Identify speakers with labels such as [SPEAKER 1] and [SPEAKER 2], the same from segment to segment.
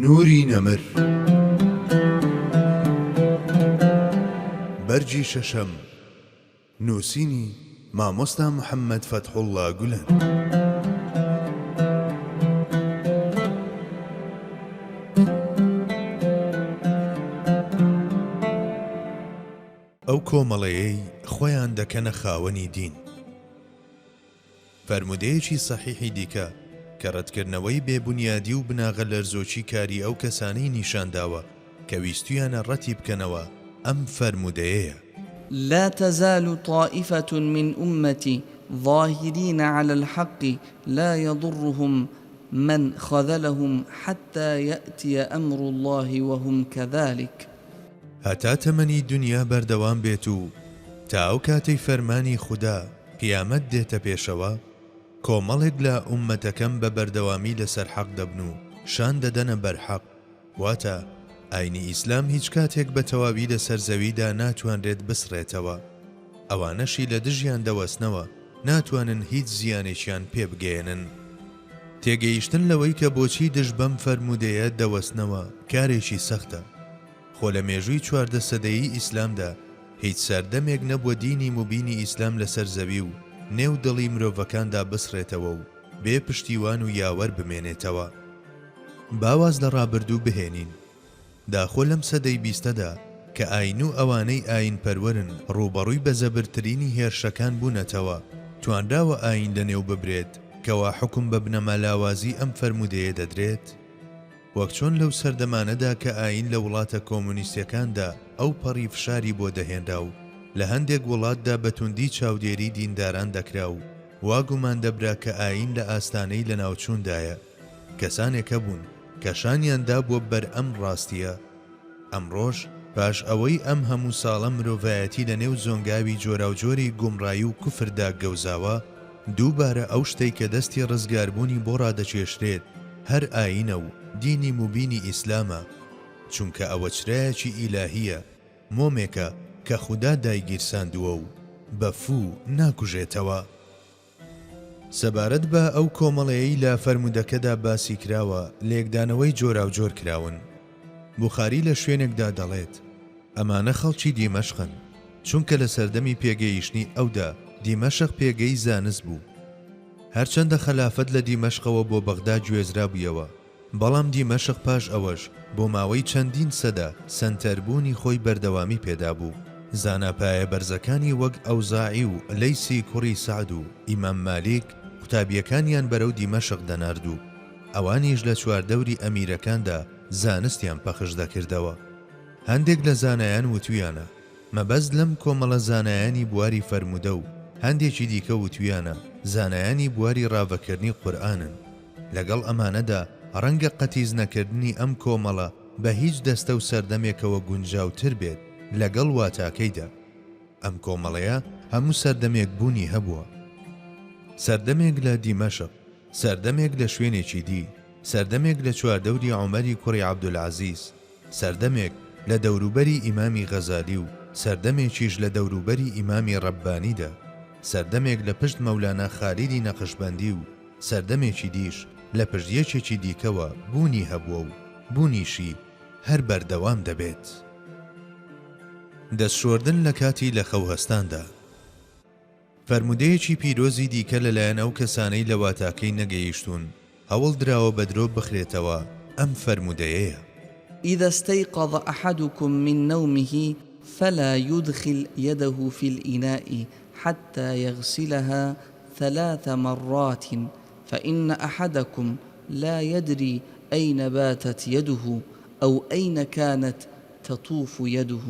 [SPEAKER 1] نوری نەمر بەرجی شەشەم نووسینی مامۆستا محەممەد فەتحوڵڵا گولەن. ئەو کۆمەڵەیەی خۆیان دەکەنە خاوەنی دین. فەرمودەیەکی سەحیحی دیکە کە ڕەتکردنەوەی بێبونیادی و بناغە لەرزۆکی کاری ئەو کەسانەی نیشانداوە کە ویستویانە ڕەتی بکەنەوە ئەم فەرمودەیەیە:
[SPEAKER 2] لا تزال طائفة من أمتي ظاهرين على الحق لا يضرهم من خذلهم حتى يأتي أمر الله وهم كذلك.
[SPEAKER 1] هەتا تەمەنی دنیا بەردەوام بێت و تا ئەو کاتەی فەرمانی خوددا قیامەت دێتە پێشەوە، کۆمەڵێک لە ئومەتەکەم بە بەردەوامی لەسەر حەق دەبن و شان دەدەنە بەرحەق. واتە ئاینی ئیسلام هیچ کاتێک بە تەواوی لەسەر زەویدا ناتوانرێت بسڕێتەوە. ئەوانەشی لە دژیان دەوەستنەوە ناتوانن هیچ زیانێکیان پێ بگەێنن. تێگەیشتن لەوەی کە بۆچی دژ بەم فەرمودەیە دەوەستنەوە کارێکی سەختە. خۆ لە مێژووی 14 سەدەیی ئیسلامدا هیچ سەردەمێک نەبووە دینی مبینی ئیسلام لەسەر زەوی و نێو دڵی مرۆڤەکاندا بسڕێتەوە و بێ پشتیوان و یاوەر بمێنێتەوە. باواز لە ڕابردوو بهێنین. داخۆ لەم سەدەی 20دا کە ئاین و ئەوانەی ئاین پەروەرن ڕوبەڕووی بە زەبرترینی هێرشەکان بوونەتەوە، توانراوە ئاین لەنێو ببرێت کەوا حکم بە بنەمالاوازی ئەم فەرمودەیە دەدرێت. وەک چۆن لەو سەردەمانەدا کە ئاین لە وڵاتە کۆمونیستیەکاندا ئەو پەڕی فشاری بۆ دەهێنرا و لە هەندێک وڵاتدا بەتوندی چاودێری دینداران دەکرا و وا گومان دەبرا کە ئاین لە ئاستانەی لە ناوچووندایە. کەسانێکە بوون کە شانیاندا بووە بەر ئەم ڕاستیە. ئەمڕۆژ پاش ئەوەی ئەم هەموو ساڵە مرۆڤایەتی لە نێو زۆنگاوی جۆراوجۆری گومڕایی و کوفردا گەوزاوە، دووبارە ئەو شتەی کە دەستی ڕزگاربوونی بۆ ڕادەچێشرێت هەر ئاینە و دینی مبینی ئیسلامە، چونکە ئەوە چرایەکی ئیلاهیە، مۆمێکە کە خوددا دایگیرساندووە و بەفوو ناکوژێتەوە. سەبارەت بە ئەو کۆمەڵەیەی لە فەرمودەکەدا باسی کراوە لێکدانەوەی جۆراوجۆر کراون. بوخاری لە شوێنێکدا دەڵێت ئەمانە خەڵکی دیمەشقن، چونکە لە سەردەمی پێگەیشتنی ئەودا دیمەشق پێگەی زانست بوو. هەرچەندە خەلافەت لە دیمەشقەوە بۆ بەغدا گوێزرا بوویەوە، بەڵام دیمەشق پاش ئەوەش بۆ ماوەی چەندین سەدا سەنتەربوونی خۆی بەردەوامی پێدا بوو. زاناپایە بەرزەکانی وەک ئەوزاعی و لەیسی کوڕی سعد و ئیمام مالیک قوتابیەکانیان بەرەو دیمەشق دەناردوو. ئەوانیش لە چواردەوری ئەمیرەکاندا زانستیان پەخش دەکردەوە. هەندێک لە زانایان وتویانە مەبەست لەم کۆمەڵە زانایانی بواری فەرمودە و هەندێکی دیکە وتویانە زانایانی بواری ڕاوەکردنی قورئانن. لەگەڵ ئەمانەدا ڕەنگە قەتیز نەکردنی ئەم کۆمەڵە بە هیچ دەستە و سەردەمێکەوە گونجاوتر بێت لەگەڵ واتاکەیدا. ئەم کۆمەڵەیە هەموو سەردەمێک بوونی هەبووە. سەردەمێک لە دیمەشق، سەردەمێک لە شوێنێکی دی، سەردەمێک لە چواردەوری عومەری کوڕی عەبدولعەزیز، سەردەمێک لە دەوروبەری ئیمامی غەزالی و سەردەمێکیش لە دەوروبەری ئیمامی ڕەبانیدا، سەردەمێک لە پشت مەولانە خالیدی نەقشبەندی و سەردەمێکی دیش لە پشتیەکێکی دیکەوە بوونی هەبووە و بوونیشی هەر بەردەوام دەبێت. دەستشۆردن لە کاتی لە خەوهەستاندا. فەرمودەیەکی پیرۆزی دیکە لەلایەن ئەو کەسانەی لە واتاکەی نەگەیشتون هەوڵ دراوە بە درۆ بخرێتەوە ئەم فەرمودەیەیە:
[SPEAKER 2] إذا استيقظ أحدكم من نومه فلا يدخل يده في الإناء حتى يغسلها 3 مرات فإن أحدكم لا يدري أين باتت يده أو أين كانت تطوف يده.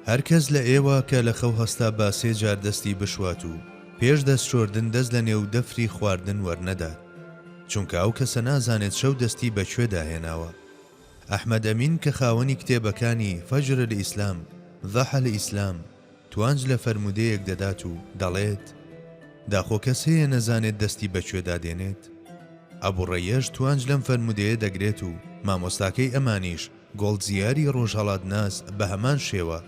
[SPEAKER 1] هەرکەس لە ئێوە کە لە خەو هەستا با 3 جار دەستی بشوات و پێش دەستشۆردن دەست لە نێو دەفری خواردن وەرنەدات، چونکە ئەو کەسە نازانێت شەو دەستی بەکوێدا هێناوە. ئەحمەد ئەمین کە خاوەنی کتێبەکانی فەجر الئیسلام، ضەحە الئیسلام، توانج لە فەرمودەیەک دەدات و دەڵێت داخۆ کەسەیە نەزانێت دەستی بەکوێدا دێنێت. ئەبوڕەیەش توانج لەم فەرمودەیە دەگرێت و مامۆستاکەی ئەمانیش گۆڵجیاری ڕۆژهەڵات ناس بە هەمان شێوە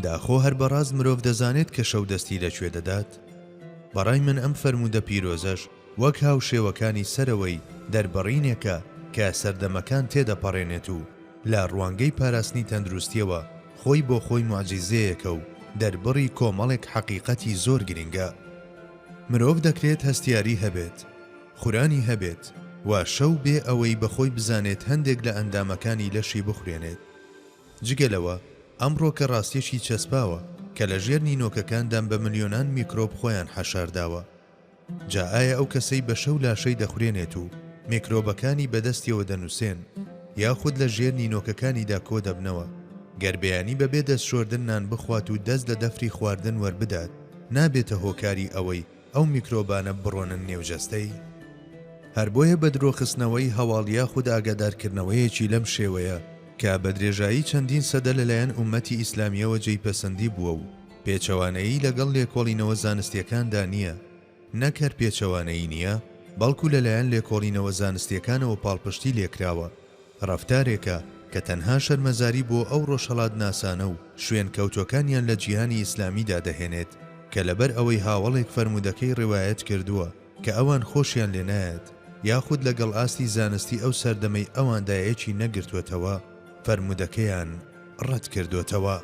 [SPEAKER 1] داخۆ هەر بەڕاز مرۆڤ دەزانێت کە شەو دەستی لەکوێ دەدات. بەڕای من ئەم فەرمودە پیرۆزەش وەک هاوشێوەکانی سەرەوەی دەربڕینێکە کە سەردەمەکان تێدەپەڕێنێت و لە ڕوانگەی پاراستنی تەندروستیەوە خۆی بۆ خۆی موعجیزەیەکە و دەربڕی کۆمەڵێک حەقیقەتی زۆر گرنگە. مرۆڤ دەکرێت هەستیاری هەبێت، خورانی هەبێت و شەو بێ ئەوەی بەخۆی بزانێت هەندێک لە ئەندامەکانی لەشی بخورێنێت. جگەلەوە ئەمڕۆ کە ڕاستیەشی چەسپاوە کە لە ژێر نینۆکەکاندان بە ملیۆنان میکرۆب خۆیان حەشارداوە. جا ئایا ئەو کەسەی بە شەو لاشەی دەخورێنێت و میکرۆبەکانی بەدەستیەوە دەنووسێن یاخود لە ژێر نینۆکەکانیدا کۆ دەبنەوە گەربەیانی بەبێ دەست شۆردن نان بخوات و دەست لە دەفری خواردن وەربدات، نابێتە هۆکاری ئەوەی ئەو میکرۆبانە بڕۆنن نێوجەستەی؟ هەر بۆیە بە درۆخستنەوەی هەواڵ یاخود ئاگادارکردنەوەیەکی لەم شێوەیە کە بە درێژایی چەندین سەدە لەلایەن ئومەتی ئیسلامیەوە جێیپەسەندی بووە و پێچەوانەیی لەگەڵ لێکۆڵینەوە زانستیەکاندا نییە، نەکەر پێچەوانەیی نییە، بەڵکو لەلایەن لێکۆڵینەوە زانستیەکانەوە پاڵپشتی لێکراوە، ڕەفتارێکە کە تەنها شەرمەزاری بۆ ئەو ڕۆژهەڵات ناسانە و شوێن کەوتوەکانیان لە جیهانی ئیسلامیدا دەهێنێت کە لەبەر ئەوەی هاوڵێک فەرمودەکەی ڕێوایەت کردووە کە ئەوان خۆشیان لێ نایەت یاخود لەگەڵ ئاستی زانستی ئەو سەردەمەی ئەواندایەکی نەگرتوێتەوە فەرمودەکەیان ڕەت کردوێتەوە.